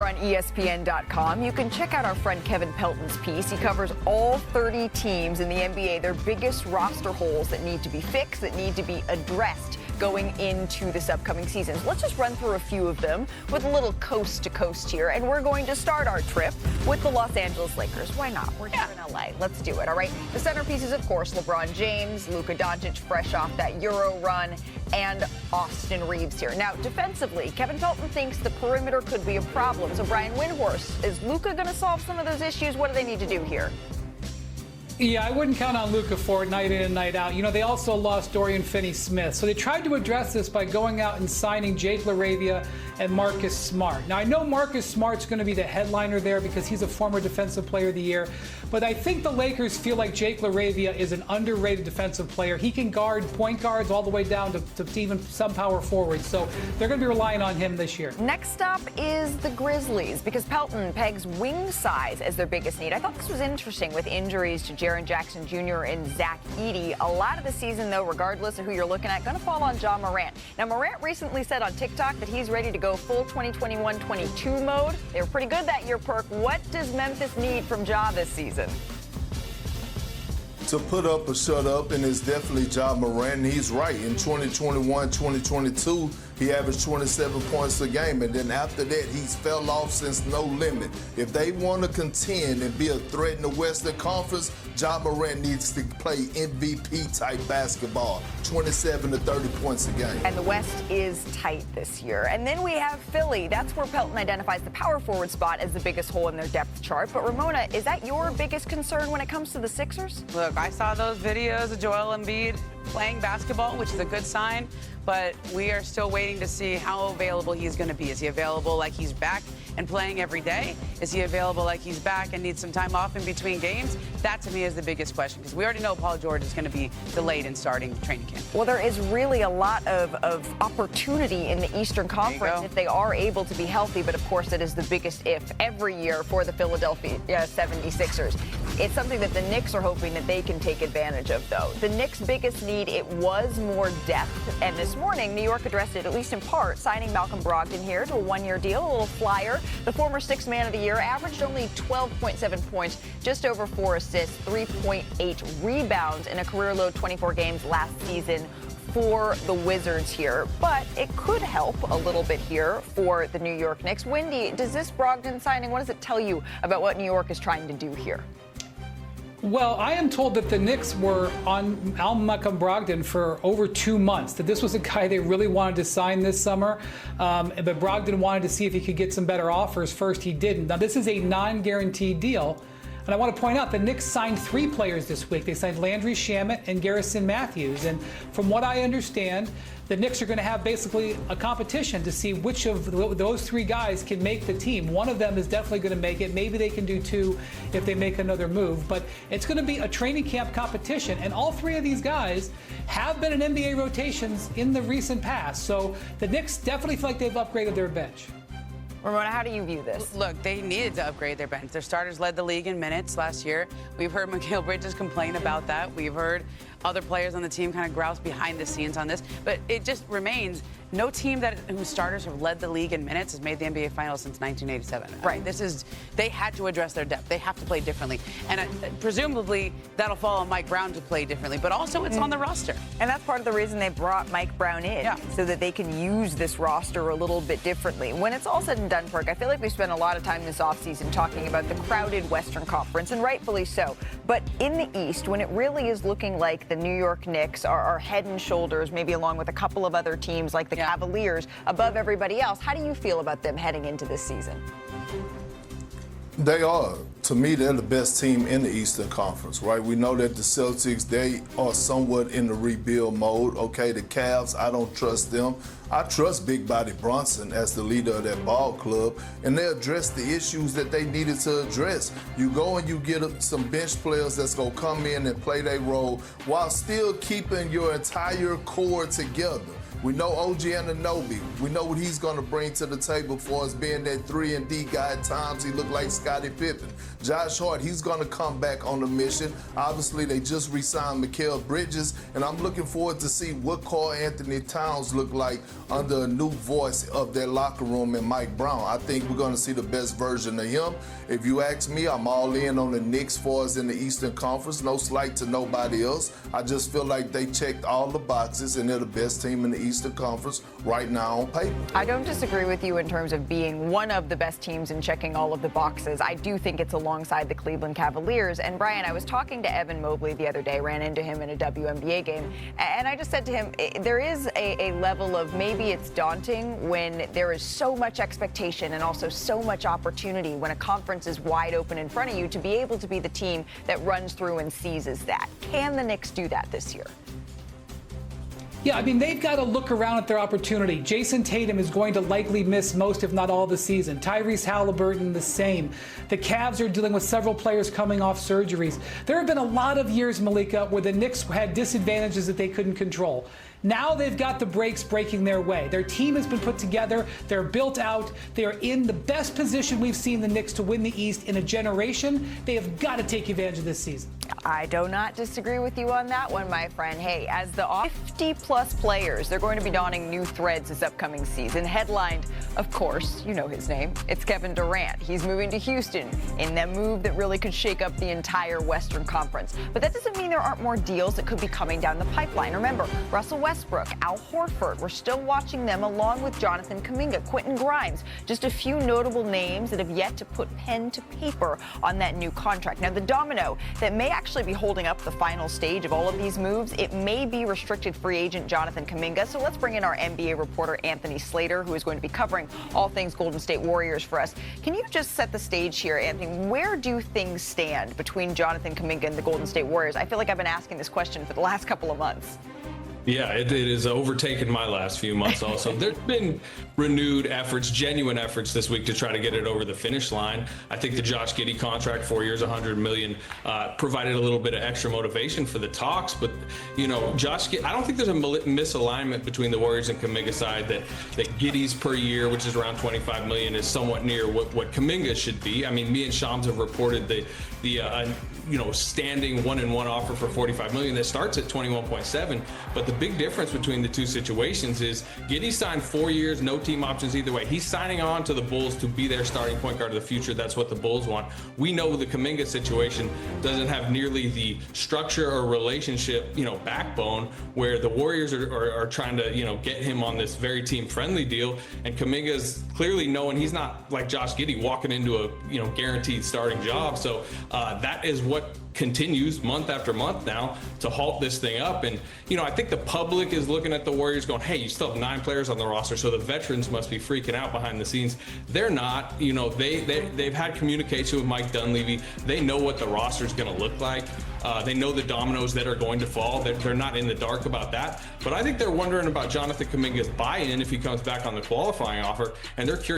on ESPN.com. You can check out our friend Kevin Pelton's piece. He covers all 30 teams in the NBA, their biggest roster holes that need to be fixed, that need to be addressed going into this upcoming season. So let's just run through a few of them with a little coast to coast here. And we're going to start our trip with the Los Angeles Lakers. Why not? We're here in LA. Let's do it. All right. The centerpiece is, of course, LeBron James, Luka Doncic, fresh off that Euro run, and Austin Reeves here. Now, defensively, Kevin Pelton thinks the perimeter could be a problem. So, Brian Windhorst, is Luka going to solve some of those issues? What do they need to do here? Yeah, I wouldn't count on Luka for it night in and night out. You know, they also lost Dorian Finney-Smith. So they tried to address this by going out and signing Jake LaRavia and Marcus Smart. Now, I know Marcus Smart's going to be the headliner there because he's a former Defensive Player of the Year. But I think the Lakers feel like Jake LaRavia is an underrated defensive player. He can guard point guards all the way down to even some power forwards. So they're going to be relying on him this year. Next up is the Grizzlies, because Pelton pegs wing size as their biggest need. I thought this was interesting with injuries to Jaren Jackson Jr. and Zach Edey. A lot of the season, though, regardless of who you're looking at, going to fall on Ja Morant. Now, Morant recently said on TikTok that he's ready to go full 2021-22 mode. They were pretty good that year, Perk. What does Memphis need from Ja this season? To put up or shut up, and it's definitely Ja Morant, and he's right. In 2021, 2022, he averaged 27 points a game, and then after that, he's fell off since no limit. If they want to contend and be a threat in the Western Conference, Ja Morant needs to play MVP-type basketball, 27 to 30 points a game. And the West is tight this year. And then we have Philly. That's where Pelton identifies the power forward spot as the biggest hole in their depth chart. But Ramona, is that your biggest concern when it comes to the Sixers? Look, I saw those videos of Joel Embiid playing basketball, which is a good sign, but we are still waiting to see how available he's going to be. Is he available like he's back and playing every day? Is he available like he's back and needs some time off in between games? That, to me, is the biggest question, because we already know Paul George is going to be delayed in starting training camp. Well, there is really a lot of opportunity in the Eastern Conference if they are able to be healthy, but of course it is the biggest if every year for the Philadelphia 76ers. It's something that the Knicks are hoping that they can take advantage of, though. The Knicks' biggest need, it was more depth, and this morning New York addressed it, at least in part, signing Malcolm Brogdon here to a one-year deal, a little flyer. The former Sixth Man of the Year averaged only 12.7 points, just over 4 assists, 3.8 rebounds in a career-low 24 games last season for the Wizards here. But it could help a little bit here for the New York Knicks. Wendy, does this Brogdon signing, what does it tell you about what New York is trying to do here? Well, I am told that the Knicks were on Malcolm Brogdon for over 2 months, that this was a guy they really wanted to sign this summer, but Brogdon wanted to see if he could get some better offers first. He didn't. Now, this is a non-guaranteed deal, and I want to point out the Knicks signed 3 players this week. They signed Landry Shamet and Garrison Matthews, and from what I understand, the Knicks are going to have basically a competition to see which of those 3 guys can make the team. One of them is definitely going to make it. Maybe they can do 2 if they make another move. But it's going to be a training camp competition. And all 3 of these guys have been in NBA rotations in the recent past. So the Knicks definitely feel like they've upgraded their bench. Ramona, how do you view this? Look, they needed to upgrade their bench. Their starters led the league in minutes last year. We've heard Mikal Bridges complain about that. We've heard other players on the team kind of grouse behind the scenes on this. But it just remains, no team whose starters have led the league in minutes has made the NBA Finals since 1987. Right. They had to address their depth. They have to play differently. And presumably that'll fall on Mike Brown to play differently. But also it's on the roster. And that's part of the reason they brought Mike Brown in, so that they can use this roster a little bit differently. When it's all said and done, Perk, I feel like we spent a lot of time this offseason talking about the crowded Western Conference, and rightfully so. But in the East, when it really is looking like the New York Knicks are head and shoulders, maybe along with a couple of other teams like the Cavaliers, above everybody else, how do you feel about them heading into this season? They are. To me, they're the best team in the Eastern Conference, right? We know that the Celtics, they are somewhat in the rebuild mode. Okay, the Cavs, I don't trust them. I trust Big Body Bronson as the leader of that ball club, and they address the issues that they needed to address. You go and you get some bench players that's going to come in and play their role while still keeping your entire core together. We know OG Anunoby. We know what he's going to bring to the table for us being that 3-and-D guy. At times he looked like Scottie Pippen. Josh Hart, he's going to come back on the mission. Obviously, they just re-signed Mikal Bridges, and I'm looking forward to see what Karl Anthony Towns look like under a new voice of their locker room and Mike Brown. I think we're going to see the best version of him. If you ask me, I'm all in on the Knicks for us in the Eastern Conference. No slight to nobody else. I just feel like they checked all the boxes, and they're the best team in the Eastern Conference right now on paper. I don't disagree with you in terms of being one of the best teams and checking all of the boxes. I do think it's alongside the Cleveland Cavaliers. And Brian, I was talking to Evan Mobley the other day, ran into him in a WNBA game, and I just said to him, there is a level of maybe it's daunting when there is so much expectation and also so much opportunity when a conference is wide open in front of you to be able to be the team that runs through and seizes that. Can the Knicks do that this year? Yeah, I mean, they've got to look around at their opportunity. Jason Tatum is going to likely miss most, if not all, the season. Tyrese Halliburton, the same. The Cavs are dealing with several players coming off surgeries. There have been a lot of years, Malika, where the Knicks had disadvantages that they couldn't control. Now they've got the breaks breaking their way. Their team has been put together. They're built out. They are in the best position we've seen the Knicks to win the East in a generation. They have got to take advantage of this season. I do not disagree with you on that one, my friend. Hey, as the 50-plus players, they're going to be donning new threads this upcoming season. Headlined, of course, you know his name. It's Kevin Durant. He's moving to Houston in that move that really could shake up the entire Western Conference. But that doesn't mean there aren't more deals that could be coming down the pipeline. Remember, Russell Westbrook, Al Horford, we're still watching them along with Jonathan Kuminga, Quentin Grimes, just a few notable names that have yet to put pen to paper on that new contract. Now, the domino that may actually be holding up the final stage of all of these moves, it may be restricted free agent Jonathan Kuminga. So let's bring in our NBA reporter, Anthony Slater, who is going to be covering all things Golden State Warriors for us. Can you just set the stage here, Anthony? Where do things stand between Jonathan Kuminga and the Golden State Warriors? I feel like I've been asking this question for the last couple of months. Yeah, it has overtaken my last few months also. There's been renewed efforts, genuine efforts this week to try to get it over the finish line. I think the Josh Giddey contract, 4 years, $100 million, provided a little bit of extra motivation for the talks. But, you know, Josh, I don't think there's a misalignment between the Warriors and Kuminga side that Giddey's per year, which is around $25 million, is somewhat near what Kuminga should be. I mean, me and Shams have reported the standing 1-1 offer for $45 million that starts at 21.7. But the big difference between the two situations is Giddey signed 4 years, no team options either way. He's signing on to the Bulls to be their starting point guard of the future. That's what the Bulls want. We know the Kuminga situation doesn't have nearly the structure or relationship, backbone where the Warriors are trying to, get him on this very team-friendly deal. And Kuminga's clearly knowing he's not like Josh Giddey walking into a, guaranteed starting job. So that is what continues month after month now to halt this thing up. And, I think the public is looking at the Warriors going, hey, you still have 9 players on the roster, so the veterans must be freaking out behind the scenes. They're not. They've had communication with Mike Dunleavy. They know what the roster is going to look like. They know the dominoes that are going to fall. They're not in the dark about that. But I think they're wondering about Jonathan Kuminga's buy-in if he comes back on the qualifying offer, and they're curious